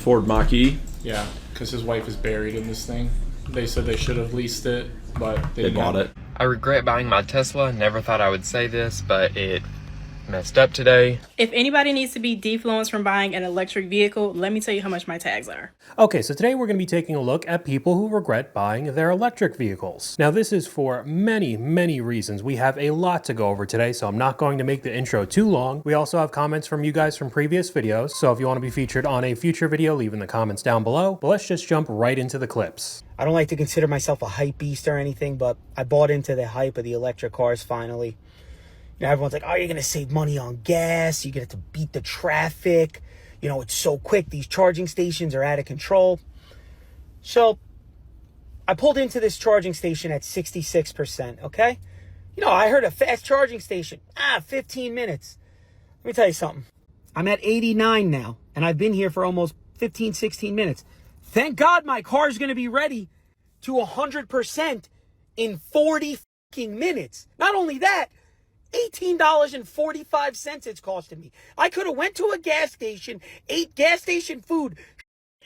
Ford Mach E. Yeah, because his wife is buried in this thing. They said they should have leased it, but They bought it. I regret buying my Tesla. Never thought I would say this, but it messed up today. If anybody needs to be defluenced from buying an electric vehicle, let me tell you how much my tags are. Okay, so today we're going to be taking a look at people who regret buying their electric vehicles. Now this is for many reasons. We have a lot to go over today, so I'm not going to make the intro too long. We also have comments from you guys from previous videos, so if you want to be featured on a future video, leave in the comments down below. But let's just jump right into the clips. I don't like to consider myself a hype beast or anything, but I bought into the hype of the electric cars finally. You know, everyone's like, oh, you're going to save money on gas. You get to beat the traffic. You know, it's so quick. These charging stations are out of control. So I pulled into this charging station at 66%, okay? You know, I heard a fast charging station. 15 minutes. Let me tell you something. I'm at 89 now, and I've been here for almost 15, 16 minutes. Thank God my car's going to be ready to 100% in 40 fucking minutes. Not only that, $18.45 it's costing me. I could have went to a gas station, ate gas station food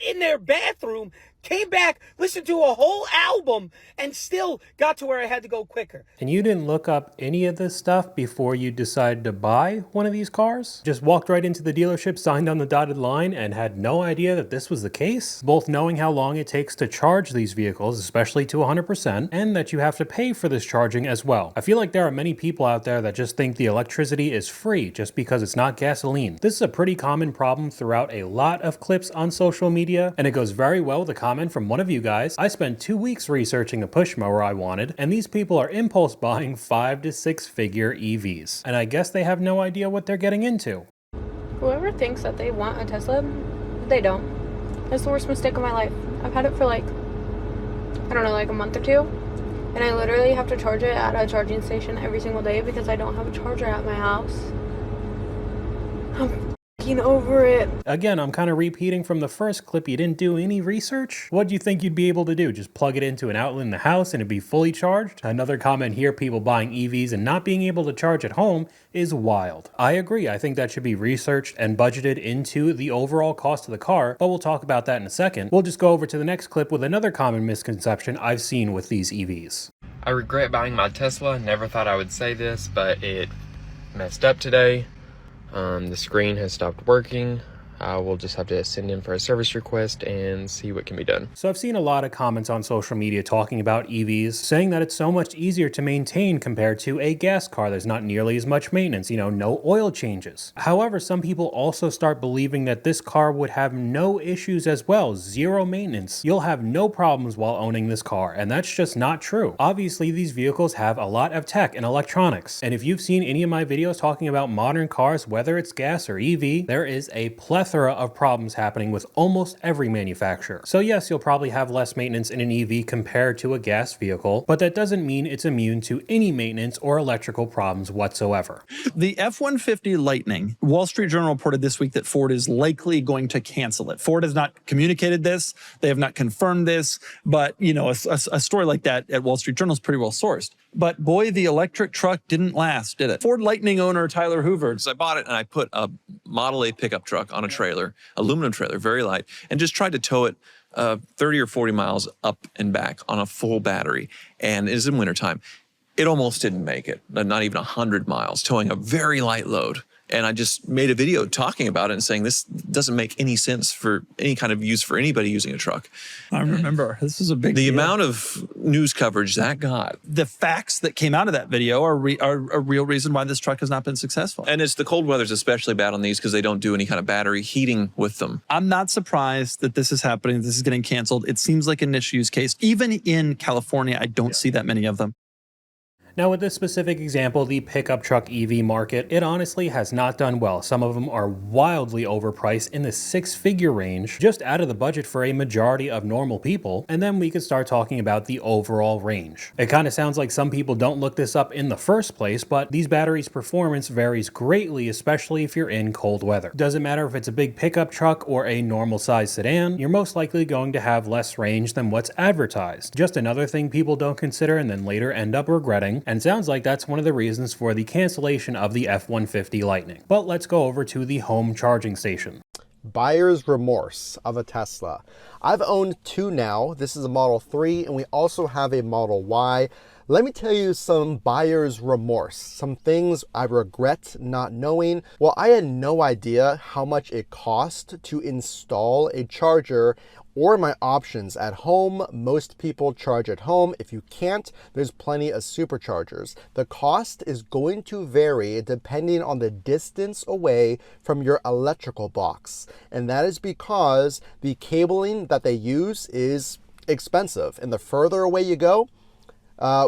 in their bathroom, came back, listened to a whole album, and still got to where I had to go quicker. And you didn't look up any of this stuff before you decided to buy one of these cars? Just walked right into the dealership, signed on the dotted line, and had no idea that this was the case? Both knowing how long it takes to charge these vehicles, especially to 100%, and that you have to pay for this charging as well. I feel like there are many people out there that just think the electricity is free just because it's not gasoline. This is a pretty common problem throughout a lot of clips on social media, and it goes very well with a comment from one of you guys. I spent 2 weeks researching a push mower I wanted, and these people are impulse buying 5 to 6 figure EVs. And I guess they have no idea what they're getting into. Whoever thinks that they want a Tesla, they don't. It's the worst mistake of my life. I've had it for like, I don't know, like a month or two. And I literally have to charge it at a charging station every single day because I don't have a charger at my house. I'm over it. Again, I'm kind of repeating from the first clip. You didn't do any research? What do you think you'd be able to do? Just plug it into an outlet in the house and it'd be fully charged? Another comment here, people buying EVs and not being able to charge at home is wild. I agree. I think that should be researched and budgeted into the overall cost of the car, but we'll talk about that in a second. We'll just go over to the next clip with another common misconception I've seen with these EVs. I regret buying my Tesla. Never thought I would say this, but it messed up today. The screen has stopped working. We'll just have to send in for a service request and see what can be done. So I've seen a lot of comments on social media talking about EVs, saying that it's so much easier to maintain compared to a gas car. There's not nearly as much maintenance, you know, no oil changes. However, some people also start believing that this car would have no issues as well, zero maintenance. You'll have no problems while owning this car, and that's just not true. Obviously, these vehicles have a lot of tech and electronics, and if you've seen any of my videos talking about modern cars, whether it's gas or EV, there is a plethora of problems happening with almost every manufacturer. So yes, you'll probably have less maintenance in an EV compared to a gas vehicle, but that doesn't mean it's immune to any maintenance or electrical problems whatsoever. The F-150 Lightning, Wall Street Journal reported this week that Ford is likely going to cancel it. Ford has not communicated this. They have not confirmed this, but you know, a story like that at Wall Street Journal is pretty well sourced. But boy, the electric truck didn't last, did it? Ford Lightning owner Tyler Hoover. So I bought it and I put a Model A pickup truck on a trailer, aluminum trailer, very light, and just tried to tow it 30 or 40 miles up and back on a full battery. And it is in wintertime. It almost didn't make it, not even 100 miles, towing a very light load. And I just made a video talking about it and saying this doesn't make any sense for any kind of use for anybody using a truck. I remember. This is a big deal. The amount of news coverage that got. The facts that came out of that video are a real reason why this truck has not been successful. And it's the cold weather's especially bad on these because they don't do any kind of battery heating with them. I'm not surprised that this is happening. This is getting canceled. It seems like a niche use case. Even in California, I don't see that many of them. Now with this specific example, the pickup truck EV market, it honestly has not done well. Some of them are wildly overpriced in the 6-figure range, just out of the budget for a majority of normal people, and then we could start talking about the overall range. It kind of sounds like some people don't look this up in the first place, but these batteries' performance varies greatly, especially if you're in cold weather. Doesn't matter if it's a big pickup truck or a normal size sedan, you're most likely going to have less range than what's advertised. Just another thing people don't consider and then later end up regretting. and sounds like that's one of the reasons for the cancellation of the F-150 Lightning. But let's go over to the home charging station. buyer's remorse of a Tesla. I've owned two now. This is a Model 3 and we also have a Model Y. Let me tell you some buyer's remorse, some things I regret not knowing. Well, I had no idea how much it cost to install a charger or my options at home. Most people charge at home. If you can't, there's plenty of superchargers. The cost is going to vary depending on the distance away from your electrical box. And that is because the cabling that they use is expensive. And the further away you go,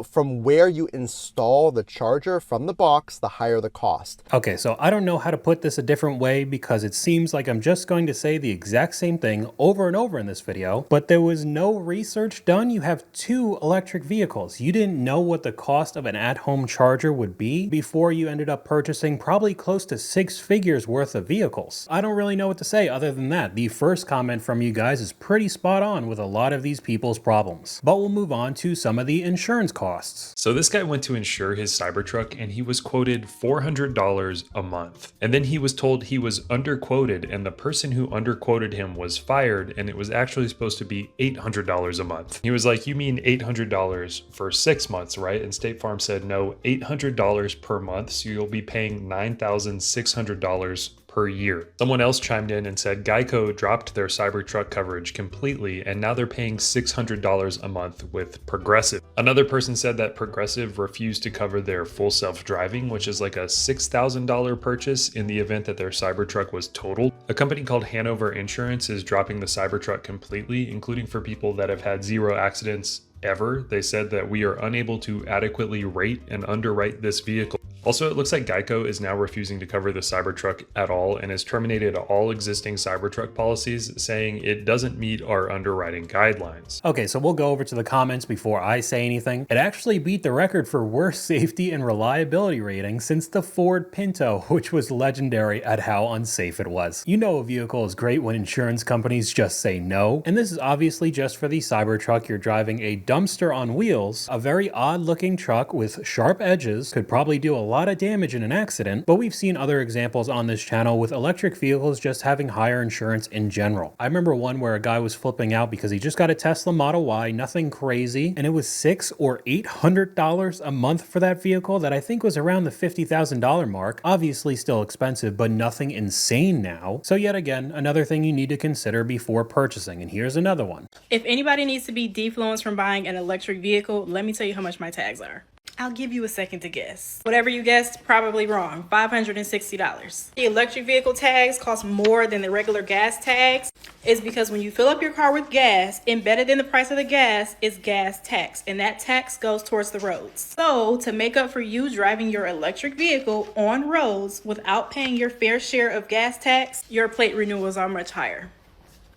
from where you install the charger from the box, the higher the cost. Okay, so I don't know how to put this a different way because it seems like I'm just going to say the exact same thing over and over in this video, but there was no research done. You have two electric vehicles. You didn't know what the cost of an at-home charger would be before you ended up purchasing probably close to 6 figures worth of vehicles. I don't really know what to say other than that. The first comment from you guys is pretty spot on with a lot of these people's problems. But we'll move on to some of the insurance costs. So this guy went to insure his Cybertruck and he was quoted $400 a month. And then he was told he was underquoted and the person who underquoted him was fired and it was actually supposed to be $800 a month. He was like, you mean $800 for 6 months, right? And State Farm said, no, $800 per month. So you'll be paying $9,600 per year. Someone else chimed in and said Geico dropped their Cybertruck coverage completely and now they're paying $600 a month with Progressive. Another person said that Progressive refused to cover their full self-driving, which is like a $6,000 purchase in the event that their Cybertruck was totaled. A company called Hanover Insurance is dropping the Cybertruck completely, including for people that have had 0 accidents ever. They said that we are unable to adequately rate and underwrite this vehicle. Also, it looks like Geico is now refusing to cover the Cybertruck at all and has terminated all existing Cybertruck policies, saying it doesn't meet our underwriting guidelines. Okay, so we'll go over to the comments before I say anything. It actually beat the record for worst safety and reliability rating since the Ford Pinto, which was legendary at how unsafe it was. You know a vehicle is great when insurance companies just say no, and this is obviously just for the Cybertruck. You're driving a dumpster on wheels, a very odd looking truck with sharp edges, could probably do a lot of damage in an accident, but we've seen other examples on this channel with electric vehicles just having higher insurance in general. I remember one where a guy was flipping out because he just got a Tesla Model Y, nothing crazy, and it was $600 or $800 a month for that vehicle that I think was around the $50,000 mark. Obviously still expensive, but nothing insane now. So yet again, another thing you need to consider before purchasing, and here's another one. If anybody needs to be defluenced from buying an electric vehicle, let me tell you how much my tags are. I'll give you a second to guess. Whatever you guessed, probably wrong. $560. The electric vehicle tags cost more than the regular gas tags. It's because when you fill up your car with gas, embedded in the price of the gas is gas tax, and that tax goes towards the roads. So to make up for you driving your electric vehicle on roads without paying your fair share of gas tax, your plate renewals are much higher.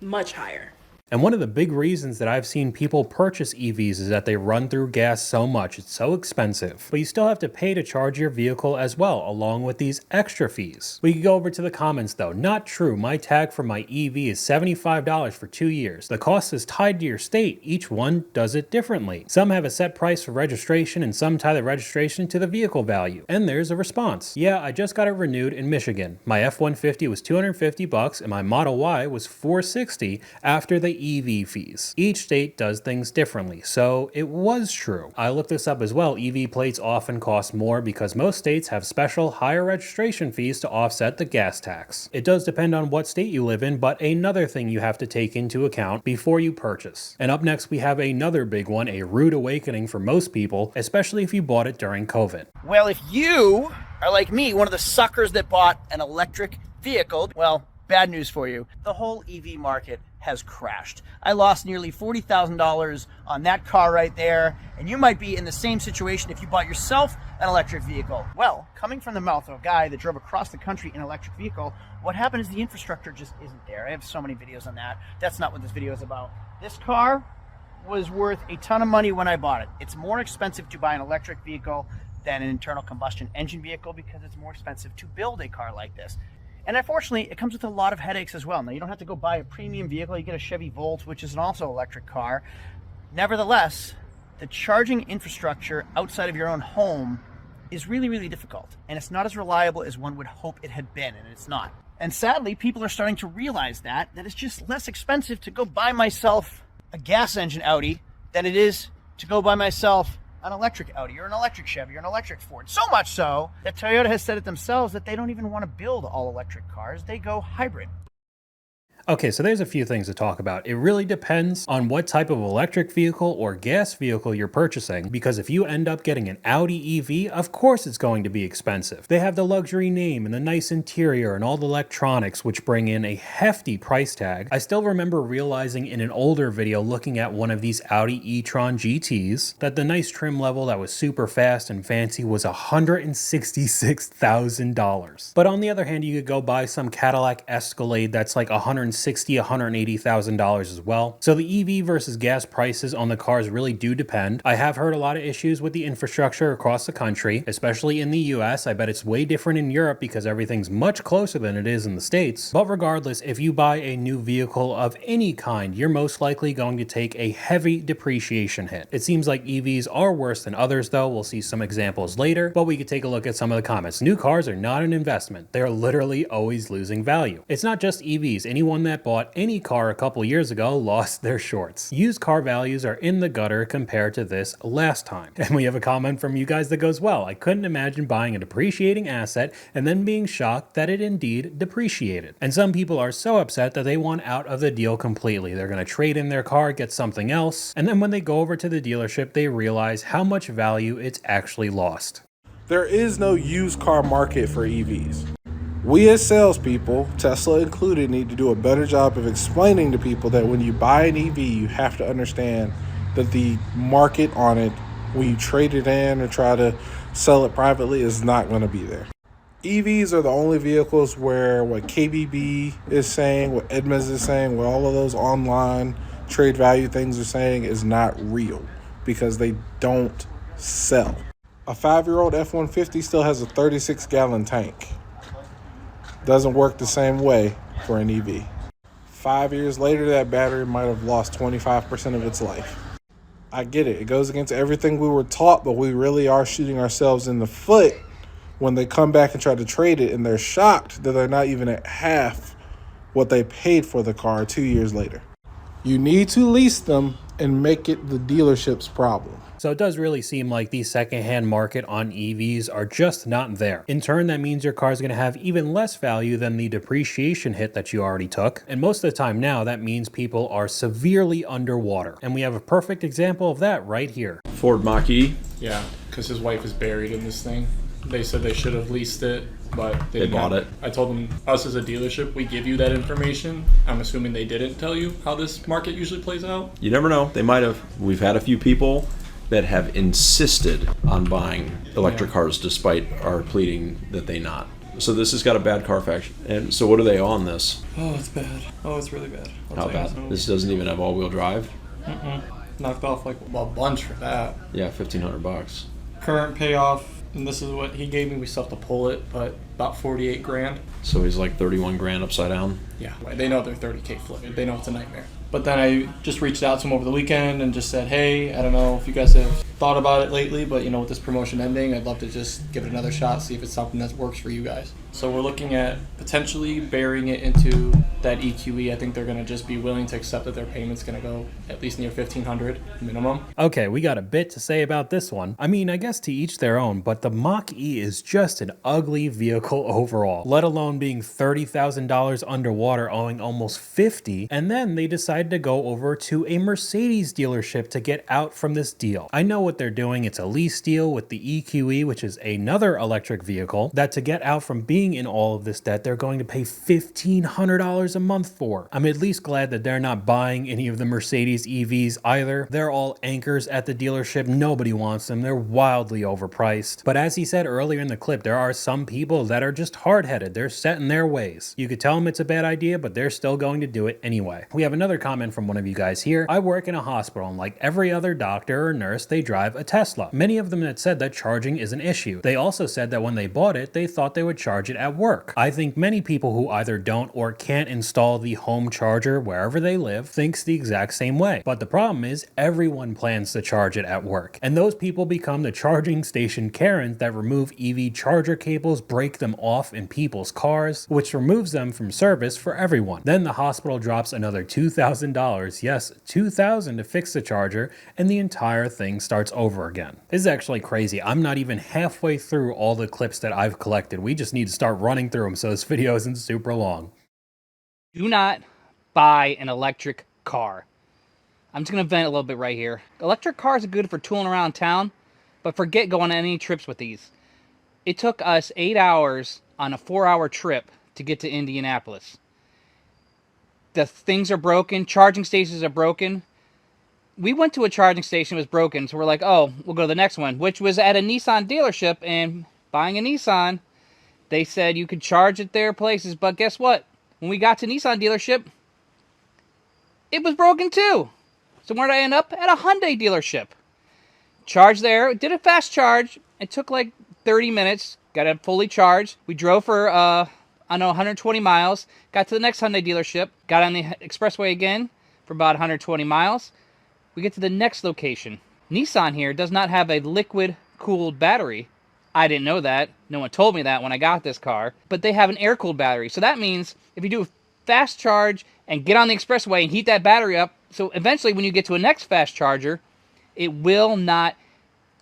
Much higher. And one of the big reasons that I've seen people purchase EVs is that they run through gas so much, it's so expensive. But you still have to pay to charge your vehicle as well, along with these extra fees. We could go over to the comments though. Not true, my tag for my EV is $75 for 2 years. The cost is tied to your state, each one does it differently. Some have a set price for registration and some tie the registration to the vehicle value. And there's a response. Yeah, I just got it renewed in Michigan. My F-150 was $250 and my Model Y was $460 after the EV fees. Each state does things differently, so it was true. I looked this up as well. EV plates often cost more because most states have special higher registration fees to offset the gas tax. It does depend on what state you live in, but another thing you have to take into account before you purchase. And up next we have another big one, a rude awakening for most people, especially if you bought it during COVID. Well, if you are like me, one of the suckers that bought an electric vehicle, well, bad news for you. The whole EV market has crashed. I lost nearly $40,000 on that car right there, and you might be in the same situation if you bought yourself an electric vehicle. Well, coming from the mouth of a guy that drove across the country in an electric vehicle, what happened is the infrastructure just isn't there. I have so many videos on that. That's not what this video is about. This car was worth a ton of money when I bought it. It's more expensive to buy an electric vehicle than an internal combustion engine vehicle because it's more expensive to build a car like this. And unfortunately, it comes with a lot of headaches as well. Now, you don't have to go buy a premium vehicle. You get a Chevy Volt, which is an also electric car. Nevertheless, the charging infrastructure outside of your own home is really, really difficult. And it's not as reliable as one would hope it had been, and it's not. And sadly, people are starting to realize that it's just less expensive to go buy myself a gas engine Audi than it is to go buy myself an electric Audi or an electric Chevy or an electric Ford. So much so that Toyota has said it themselves that they don't even want to build all electric cars. They go hybrid. Okay, so there's a few things to talk about. It really depends on what type of electric vehicle or gas vehicle you're purchasing, because if you end up getting an Audi EV, of course it's going to be expensive. They have the luxury name and the nice interior and all the electronics, which bring in a hefty price tag. I still remember realizing in an older video looking at one of these Audi e-tron GTs that the nice trim level that was super fast and fancy was $166,000. But on the other hand, you could go buy some Cadillac Escalade that's like $180,000 as well. So the EV versus gas prices on the cars really do depend. I have heard a lot of issues with the infrastructure across the country, especially in the US. I bet it's way different in Europe because everything's much closer than it is in the States. But regardless, if you buy a new vehicle of any kind, you're most likely going to take a heavy depreciation hit. It seems like EVs are worse than others though. We'll see some examples later, but we could take a look at some of the comments. New cars are not an investment. They're literally always losing value. It's not just EVs. Anyone that bought any car a couple years ago lost their shorts. Used car values are in the gutter compared to this last time. And we have a comment from you guys that goes, well, I couldn't imagine buying a depreciating asset and then being shocked that it indeed depreciated. And some people are so upset that they want out of the deal completely. They're going to trade in their car, get something else, and then when they go over to the dealership, they realize how much value it's actually lost. There is no used car market for EVs. We as salespeople, Tesla included, need to do a better job of explaining to people that when you buy an EV, you have to understand that the market on it, when you trade it in or try to sell it privately, is not going to be there. EVs are the only vehicles where what KBB is saying, what Edmunds is saying, what all of those online trade value things are saying is not real because they don't sell. A 5-year-old F-150 still has a 36-gallon tank. Doesn't work the same way for an EV. 5 years later, that battery might have lost 25% of its life. I get it. It goes against everything we were taught, but we really are shooting ourselves in the foot when they come back and try to trade it, and they're shocked that they're not even at half what they paid for the car 2 years later. You need to lease them and make it the dealership's problem. So it does really seem like the secondhand market on EVs are just not there. In turn, that means your car is going to have even less value than the depreciation hit that you already took. And most of the time now, that means people are severely underwater. And we have a perfect example of that right here. Ford Mach E? Yeah, because his wife is buried in this thing. They said they should have leased it, but they bought it. I told them, us as a dealership, we give you that information. I'm assuming they didn't tell you how this market usually plays out. You never know. They might have. We've had a few people that have insisted on buying electric cars despite our pleading that they not. So this has got a bad Carfax. And so what do they owe on this? Oh, it's bad. Oh, it's really bad. How bad? This doesn't even have all-wheel drive? Knocked off like a bunch for that. Yeah, $1,500. Current payoff, and this is what he gave me. We still have to pull it, but about 48 grand. So he's like 31 grand upside down? Yeah, they know they're 30K flip. They know it's a nightmare. But then I just reached out to him over the weekend and just said, hey, I don't know if you guys have thought about it lately, but you know, with this promotion ending, I'd love to just give it another shot, see if it's something that works for you guys. So we're looking at potentially burying it into that EQE. I think they're going to just be willing to accept that their payment's going to go at least near $1,500 minimum. Okay, we got a bit to say about this one. I mean, I guess to each their own, but the Mach E is just an ugly vehicle overall, let alone being $30,000 underwater, owing almost $50,000, and then they decided to go over to a Mercedes dealership to get out from this deal. I know what they're doing. It's a lease deal with the EQE, which is another electric vehicle, that to get out from being in all of this debt, they're going to pay $1,500 a month for. I'm at least glad that they're not buying any of the Mercedes EVs either. They're all anchors at the dealership. Nobody wants them. They're wildly overpriced. But as he said earlier in the clip, there are some people that are just hard-headed. They're set in their ways. You could tell them it's a bad idea, but they're still going to do it anyway. We have another comment from one of you guys here. I work in a hospital, and like every other doctor or nurse, they drive a Tesla. Many of them had said that charging is an issue. They also said that when they bought it, they thought they would charge it at work. I think many people who either don't or can't install the home charger wherever they live thinks the exact same way. But the problem is everyone plans to charge it at work. And those people become the charging station Karens that remove EV charger cables, break them off in people's cars, which removes them from service for everyone. Then the hospital drops another $2,000, yes, $2,000 to fix the charger, and the entire thing starts over again. This is actually crazy. I'm not even halfway through all the clips that I've collected. We just need to start running through them so this video isn't super long. Do not buy an electric car. I'm just going to vent a little bit right here. Electric cars are good for tooling around town, but forget going on any trips with these. It took us 8 hours on a 4-hour trip to get to Indianapolis. The things are broken. Charging stations are broken. We went to a charging station that was broken, so we're like, oh, we'll go to the next one, which was at a Nissan dealership. And buying a Nissan, they said you could charge at their places, but guess what? When we got to Nissan dealership, it was broken too. So where did I end up? At a Hyundai dealership. Charged there, did a fast charge. It took like 30 minutes, got it fully charged. We drove for, 120 miles, got to the next Hyundai dealership, got on the expressway again for about 120 miles. We get to the next location. Nissan here does not have a liquid-cooled battery. I didn't know that. No one told me that when I got this car. But they have an air-cooled battery. So that means if you do a fast charge and get on the expressway and heat that battery up, so eventually when you get to a next fast charger, it will not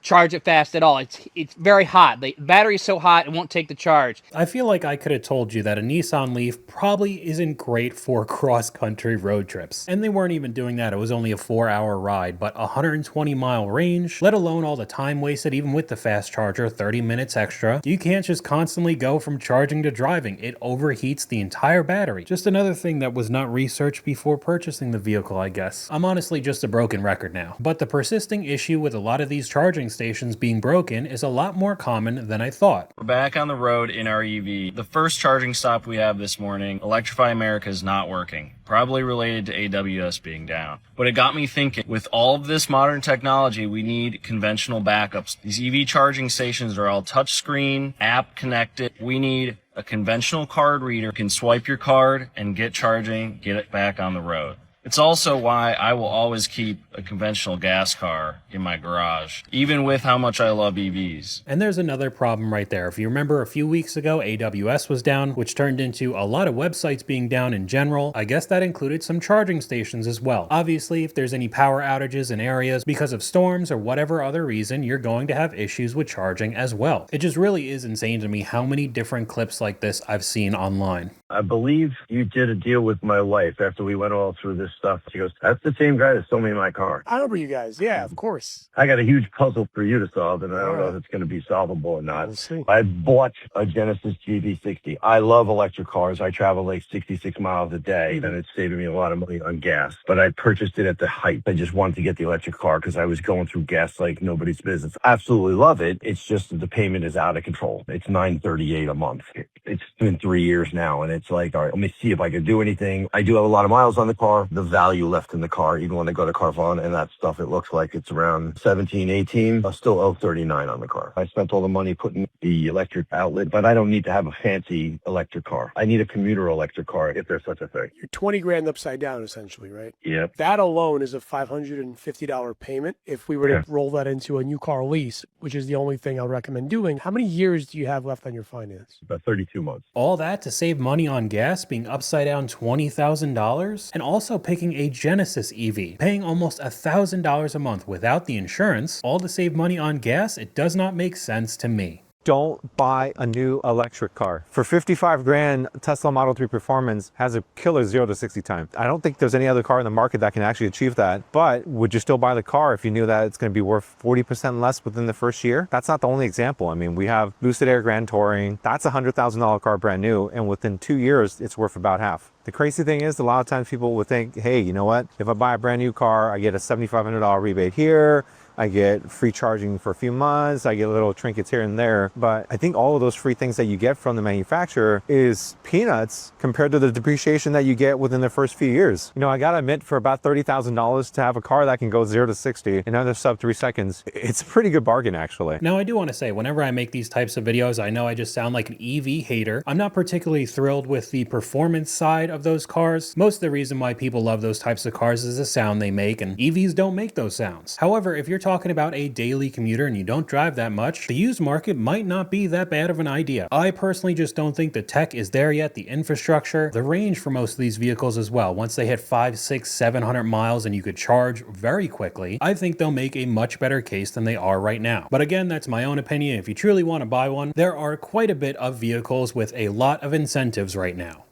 charge it fast at all. It's very hot. The battery is so hot it won't take the charge. I feel like I could have told you that a Nissan Leaf probably isn't great for cross-country road trips. And they weren't even doing that. It was only a 4-hour ride, but 120-mile range, let alone all the time wasted even with the fast charger, 30 minutes extra. You can't just constantly go from charging to driving. It overheats the entire battery. Just another thing that was not researched before purchasing the vehicle, I guess. I'm honestly just a broken record now. But the persisting issue with a lot of these charging stations being broken is a lot more common than I thought. We're back on the road in our EV. The first charging stop we have this morning, Electrify America, is not working. Probably related to AWS being down. But it got me thinking, with all of this modern technology, we need conventional backups. These EV charging stations are all touchscreen, app connected. We need a conventional card reader. You can swipe your card and get charging, get it back on the road. It's also why I will always keep a conventional gas car in my garage, even with how much I love EVs. And there's another problem right there. If you remember a few weeks ago, AWS was down, which turned into a lot of websites being down in general. I guess that included some charging stations as well. Obviously, if there's any power outages in areas because of storms or whatever other reason, you're going to have issues with charging as well. It just really is insane to me how many different clips like this I've seen online. I believe you did a deal with my wife after we went all through this stuff. She goes, that's the same guy that sold me my car. I remember you guys. Yeah, of course. I got a huge puzzle for you to solve, and I don't know if it's going to be solvable or not. We'll see. I bought a Genesis GV60. I love electric cars. I travel like 66 miles a day, and it's saving me a lot of money on gas. But I purchased it at the height. I just wanted to get the electric car because I was going through gas like nobody's business. Absolutely love it. It's just that the payment is out of control. It's $938 a month. It's been 3 years now, and it's like, all right, let me see if I can do anything. I do have a lot of miles on the car. The value left in the car, even when I go to Carvana and that stuff, it looks like it's around 17, 18. I still owe 39 on the car. I spent all the money putting the electric outlet, but I don't need to have a fancy electric car. I need a commuter electric car if there's such a thing. You're 20 grand upside down, essentially, right? Yep. That alone is a $550 payment. If we were to roll that into a new car lease, which is the only thing I would recommend doing, how many years do you have left on your finance? About 32 months. All that to save money on gas, being upside down $20,000, and also picking a Genesis EV, paying almost $1,000 a month without the insurance, all to save money on gas. It does not make sense to me. Don't buy a new electric car. For 55 grand, Tesla Model 3 Performance has a killer 0 to 60 time. I don't think there's any other car in the market that can actually achieve that, but would you still buy the car if you knew that it's going to be worth 40% less within the first year? That's not the only example. I mean, we have Lucid Air Grand Touring. That's a $100,000 car brand new, and within 2 years, it's worth about half. The crazy thing is, a lot of times people would think, hey, you know what? If I buy a brand new car, I get a $7,500 rebate here, I get free charging for a few months, I get little trinkets here and there. But I think all of those free things that you get from the manufacturer is peanuts compared to the depreciation that you get within the first few years. You know, I gotta admit, for about $30,000 to have a car that can go 0 to 60 in under sub 3 seconds, it's a pretty good bargain actually. Now, I do want to say, whenever I make these types of videos, I know I just sound like an EV hater. I'm not particularly thrilled with the performance side of those cars. Most of the reason why people love those types of cars is the sound they make, and EVs don't make those sounds. However, if you're talking about a daily commuter and you don't drive that much, the used market might not be that bad of an idea. I personally just don't think the tech is there yet, the infrastructure, the range for most of these vehicles as well. Once they hit 500, 600, 700 miles and you could charge very quickly, I think they'll make a much better case than they are right now. But again, that's my own opinion. If you truly want to buy one, there are quite a bit of vehicles with a lot of incentives right now.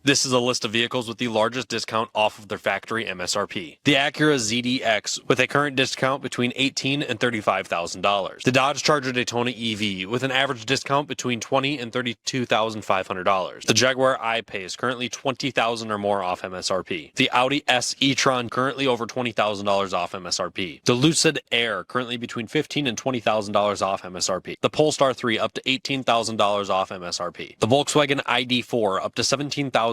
This is a list of vehicles with the largest discount off of their factory MSRP. The Acura ZDX with a current discount between $18,000 and $35,000. The Dodge Charger Daytona EV with an average discount between $20,000 and $32,500. The Jaguar I-Pace currently $20,000 or more off MSRP. The Audi S e-tron currently over $20,000 off MSRP. The Lucid Air currently between $15,000 and $20,000 off MSRP. The Polestar 3 up to $18,000 off MSRP. The Volkswagen ID4 up to $17,400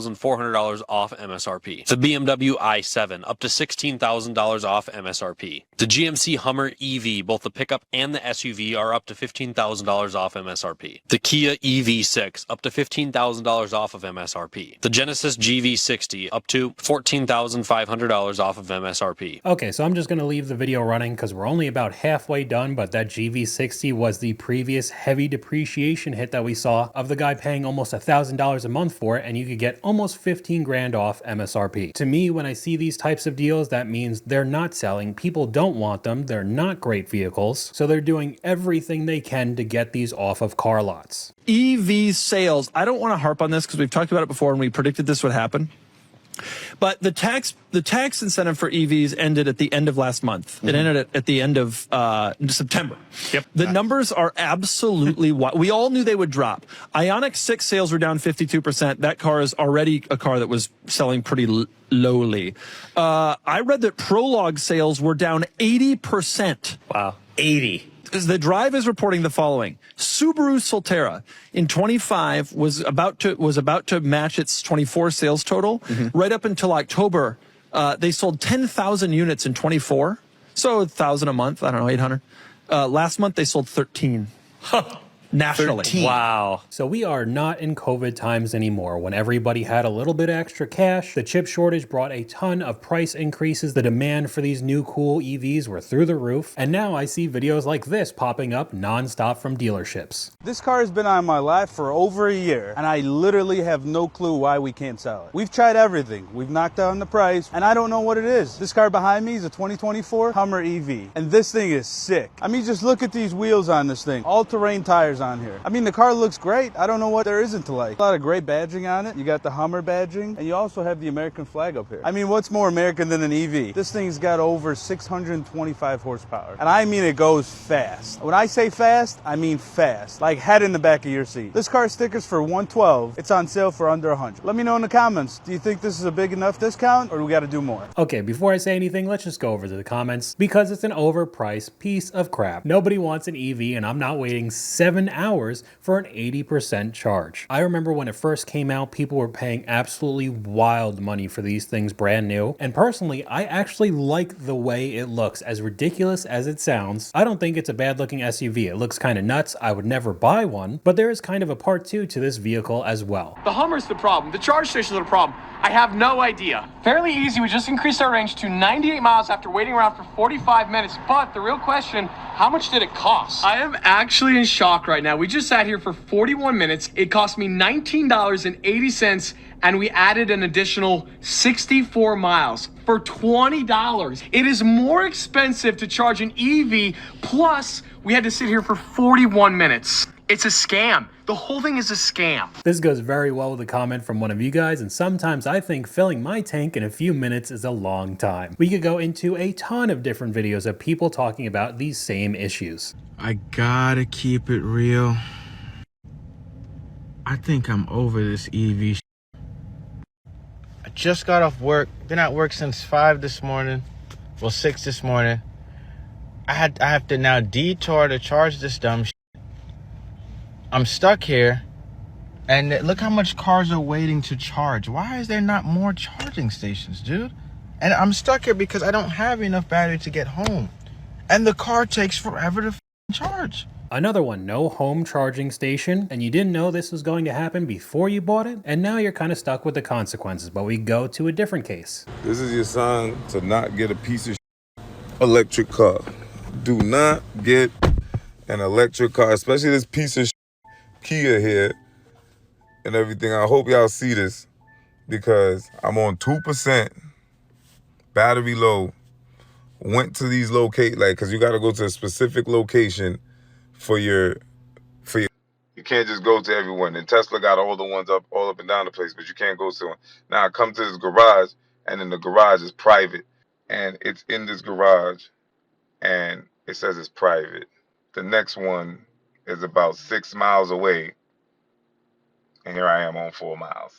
off MSRP. The BMW i7 up to $16,000 off MSRP. The GMC Hummer EV, both the pickup and the SUV, are up to $15,000 off MSRP. The Kia EV6 up to $15,000 off of MSRP. The Genesis GV60 up to $14,500 off of MSRP. Okay, so I'm just going to leave the video running because we're only about halfway done, but that GV60 was the previous heavy depreciation hit that we saw of the guy paying almost $1,000 a month for it, and you could get almost 15 grand off MSRP. To me, when I see these types of deals, that means they're not selling. People don't want them. They're not great vehicles. So they're doing everything they can to get these off of car lots. EV sales. I don't want to harp on this because we've talked about it before and we predicted this would happen. But the tax incentive for EVs ended at the end of last month. It ended at the end of September. Yep. The numbers are absolutely wild. We all knew they would drop. Ioniq 6 sales were down 52%. That car is already a car that was selling pretty lowly. I read that Prologue sales were down 80%. Wow. 80. The Drive is reporting the following. Subaru Solterra in 25 was about to match its 24 sales total. Right up until October, they sold 10,000 units in 24. So 1,000 a month, I don't know, 800. Last month they sold 13. Nationally. 13. Wow. So we are not in COVID times anymore. When everybody had a little bit of extra cash, the chip shortage brought a ton of price increases. The demand for these new cool EVs were through the roof. And now I see videos like this popping up nonstop from dealerships. This car has been on my lot for over a year, and I literally have no clue why we can't sell it. We've tried everything. We've knocked down the price, and I don't know what it is. This car behind me is a 2024 Hummer EV, and this thing is sick. I mean, just look at these wheels on this thing. All-terrain tires on here. I mean, the car looks great. I don't know what there isn't to like. A lot of great badging on it. You got the Hummer badging, and you also have the American flag up here. I mean, what's more American than an EV? This thing's got over 625 horsepower, and I mean it goes fast. When I say fast, I mean fast. Like head in the back of your seat. This car stickers for $112. It's on sale for under $100. Let me know in the comments. Do you think this is a big enough discount, or do we got to do more? Okay, before I say anything, let's just go over to the comments because it's an overpriced piece of crap. Nobody wants an EV, and I'm not waiting 7 hours for an 80% charge. I remember when it first came out, people were paying absolutely wild money for these things brand new. And personally, I actually like the way it looks. As ridiculous as it sounds, I don't think it's a bad looking SUV. It looks kind of nuts. I would never buy one, but there is kind of a part 2 to this vehicle as well. The Hummer's the problem. The charge stations are the problem. I have no idea. Fairly easy. We just increased our range to 98 miles after waiting around for 45 minutes. But the real question, how much did it cost? I am actually in shock right now. We just sat here for 41 minutes. It cost me $19.80, and we added an additional 64 miles for $20. It is more expensive to charge an EV, plus we had to sit here for 41 minutes. It's a scam. The whole thing is a scam. This goes very well with a comment from one of you guys, and sometimes I think filling my tank in a few minutes is a long time. We could go into a ton of different videos of people talking about these same issues. I gotta keep it real. I think I'm over this EV. I just got off work. Been at work since 5 this morning. Well, 6 this morning. I have to now detour to charge this dumb shit. I'm stuck here. And look how much cars are waiting to charge. Why is there not more charging stations, dude? And I'm stuck here because I don't have enough battery to get home. And the car takes forever to charge. Another one, no home charging station, and you didn't know this was going to happen before you bought it, and now you're kind of stuck with the consequences, but we go to a different case. This is your sign to not get a piece of electric car. Do not get an electric car, especially this piece of Kia here and everything. I hope y'all see this because I'm on 2%, battery low, went to these because you got to go to a specific location for your. You can't just go to everyone. And Tesla got all the ones all up and down the place, but you can't go to one. Now I come to this garage, and then the garage is private, and it's in this garage, and it says it's private. The next one is about 6 miles away, and here I am on 4 miles.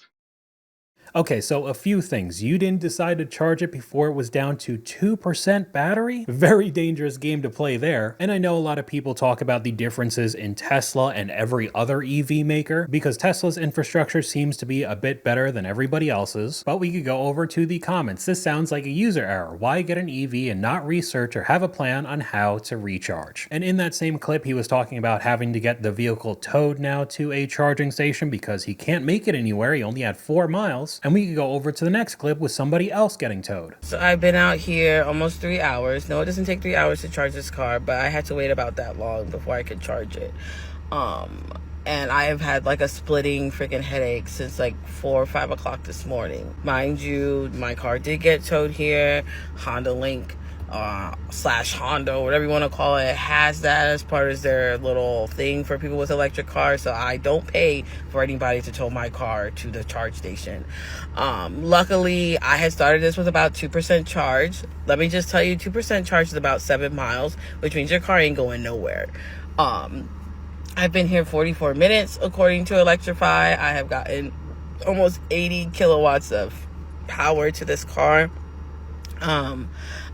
Okay, so a few things. You didn't decide to charge it before it was down to 2% battery? Very dangerous game to play there. And I know a lot of people talk about the differences in Tesla and every other EV maker because Tesla's infrastructure seems to be a bit better than everybody else's. But we could go over to the comments. This sounds like a user error. Why get an EV and not research or have a plan on how to recharge? And in that same clip, he was talking about having to get the vehicle towed now to a charging station because he can't make it anywhere. He only had 4 miles. And we could go over to the next clip with somebody else getting towed. So I've been out here almost 3 hours. No, it doesn't take 3 hours to charge this car, but I had to wait about that long before I could charge it. And I have had like a splitting freaking headache since like 4 or 5 o'clock this morning. Mind you, my car did get towed here. Honda Link slash Honda, whatever you want to call it, has that as part of their little thing for people with electric cars. So I don't pay for anybody to tow my car to the charge station. Luckily, I had started this with about 2% charge. Let me just tell you, 2% charge is about 7 miles, which means your car ain't going nowhere. I've been here 44 minutes according to Electrify. I have gotten almost 80 kilowatts of power to this car.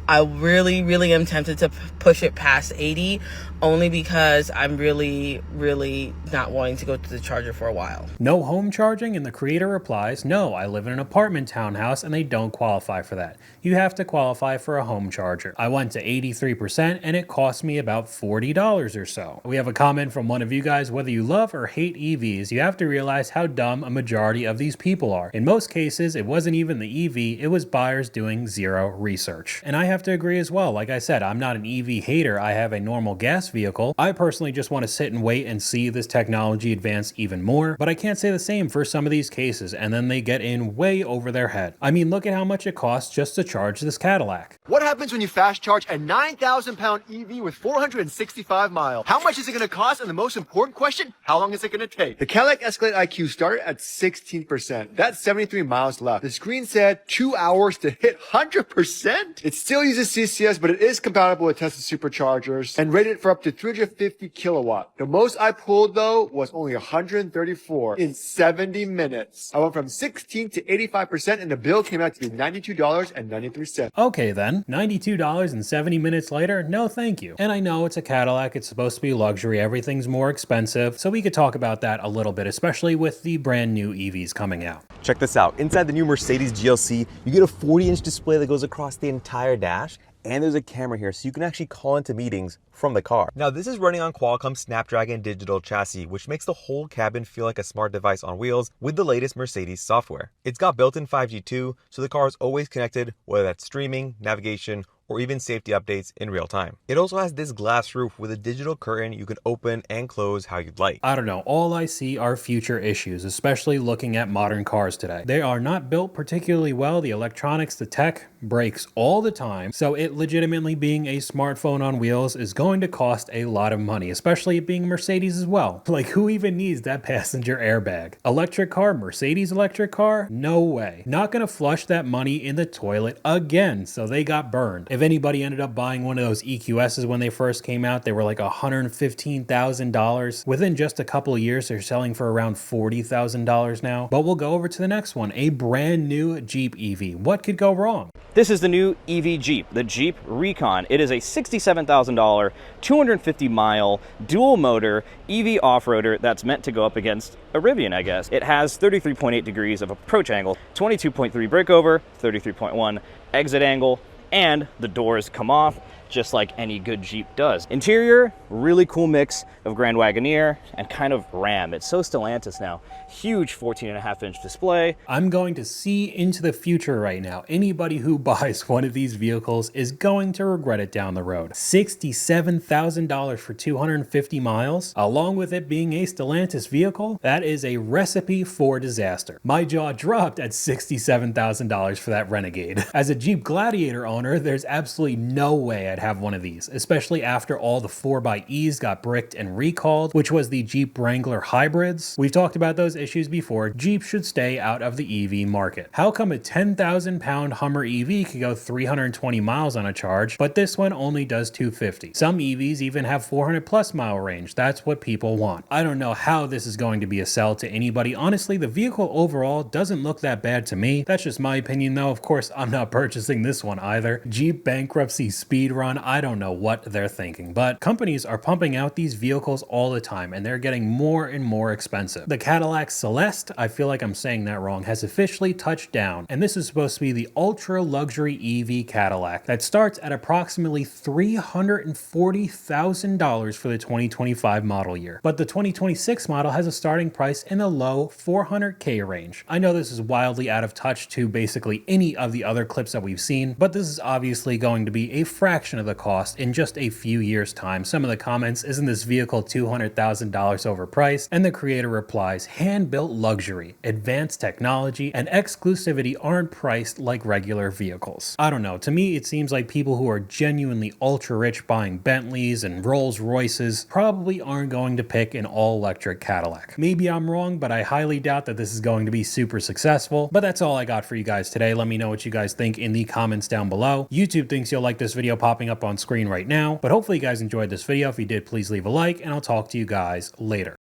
I really am tempted to push it past 80 only because I'm really not wanting to go to the charger for a while. No home charging? And the creator replies, no, I live in an apartment townhouse and they don't qualify for that. You have to qualify for a home charger. I went to 83% and it cost me about $40 or so. We have a comment from one of you guys, whether you love or hate EVs, you have to realize how dumb a majority of these people are. In most cases, it wasn't even the EV, it was buyers doing zero research. And I have to agree as well. Like I said, I'm not an EV hater. I have a normal gas vehicle. I personally just want to sit and wait and see this technology advance even more, but I can't say the same for some of these cases, and then they get in way over their head. I mean, look at how much it costs just to charge this Cadillac. What happens when you fast charge a 9,000-pound EV with 465 miles? How much is it going to cost? And the most important question, how long is it going to take? The Cadillac Escalade IQ started at 16%. That's 73 miles left. The screen said 2 hours to hit 100%. It still uses CCS, but it is compatible with Tesla superchargers and rated for up to 350 kilowatt. The most I pulled though was only 134 in 70 minutes. I went from 16 to 85% and the bill came out to be $92.93. Okay then, $92 and 70 minutes later? No thank you. And I know it's a Cadillac, it's supposed to be luxury, everything's more expensive, so we could talk about that a little bit, especially with the brand new EVs coming out. Check this out. Inside the new Mercedes GLC, you get a 40-inch display that goes across the entire dash, and there's a camera here so you can actually call into meetings from the car. Now this is running on Qualcomm Snapdragon digital chassis, which makes the whole cabin feel like a smart device on wheels with the latest Mercedes software. It's got built-in 5G too, so the car is always connected, whether that's streaming, navigation, or even safety updates in real time. It also has this glass roof with a digital curtain you can open and close how you'd like. I don't know, all I see are future issues, especially looking at modern cars today. They are not built particularly well, the electronics, the tech breaks all the time, so it legitimately being a smartphone on wheels is going to cost a lot of money, especially it being Mercedes as well. Like, who even needs that passenger airbag? Electric car, Mercedes electric car? No way. Not gonna flush that money in the toilet again, so they got burned. If anybody ended up buying one of those EQSs when they first came out, they were like $115,000. Within just a couple of years, they're selling for around $40,000 now. But we'll go over to the next one, a brand new Jeep EV. What could go wrong? This is the new EV Jeep, the Jeep Recon. It is a $67,000, 250-mile, dual-motor EV off-roader that's meant to go up against a Rivian, I guess. It has 33.8 degrees of approach angle, 22.3 breakover, 33.1 exit angle, and the doors come off just like any good Jeep does. Interior, really cool mix of Grand Wagoneer and kind of Ram. It's so Stellantis now. Huge 14.5-inch display. I'm going to see into the future right now. Anybody who buys one of these vehicles is going to regret it down the road. $67,000 for 250 miles, along with it being a Stellantis vehicle, that is a recipe for disaster. My jaw dropped at $67,000 for that Renegade. As a Jeep Gladiator owner, there's absolutely no way I'd have one of these, especially after all the 4xEs got bricked and recalled, which was the Jeep Wrangler hybrids. We've talked about those issues before. Jeep should stay out of the EV market. How come a 10,000-pound Hummer EV could go 320 miles on a charge, but this one only does 250? Some EVs even have 400+ mile range. That's what people want. I don't know how this is going to be a sell to anybody. Honestly, the vehicle overall doesn't look that bad to me. That's just my opinion though. Of course, I'm not purchasing this one either. Jeep bankruptcy speed run, I don't know what they're thinking, but companies are pumping out these vehicles all the time and they're getting more and more expensive. The Cadillac Celeste, I feel like I'm saying that wrong, has officially touched down, and this is supposed to be the ultra luxury EV Cadillac that starts at approximately $340,000 for the 2025 model year. But the 2026 model has a starting price in the low $400K range. I know this is wildly out of touch to basically any of the other clips that we've seen, but this is obviously going to be a fraction of the cost in just a few years' time. Some of the comments, isn't this vehicle $200,000 overpriced? And the creator replies, hand-built luxury, advanced technology, and exclusivity aren't priced like regular vehicles. I don't know, to me it seems like people who are genuinely ultra rich buying Bentleys and Rolls Royces probably aren't going to pick an all-electric Cadillac. Maybe I'm wrong, but I highly doubt that this is going to be super successful. But that's all I got for you guys today. Let me know what you guys think in the comments down below. YouTube thinks you'll like this video popping up on screen right now, but hopefully you guys enjoyed this video. If you did, please leave a like, and I'll talk to you guys later.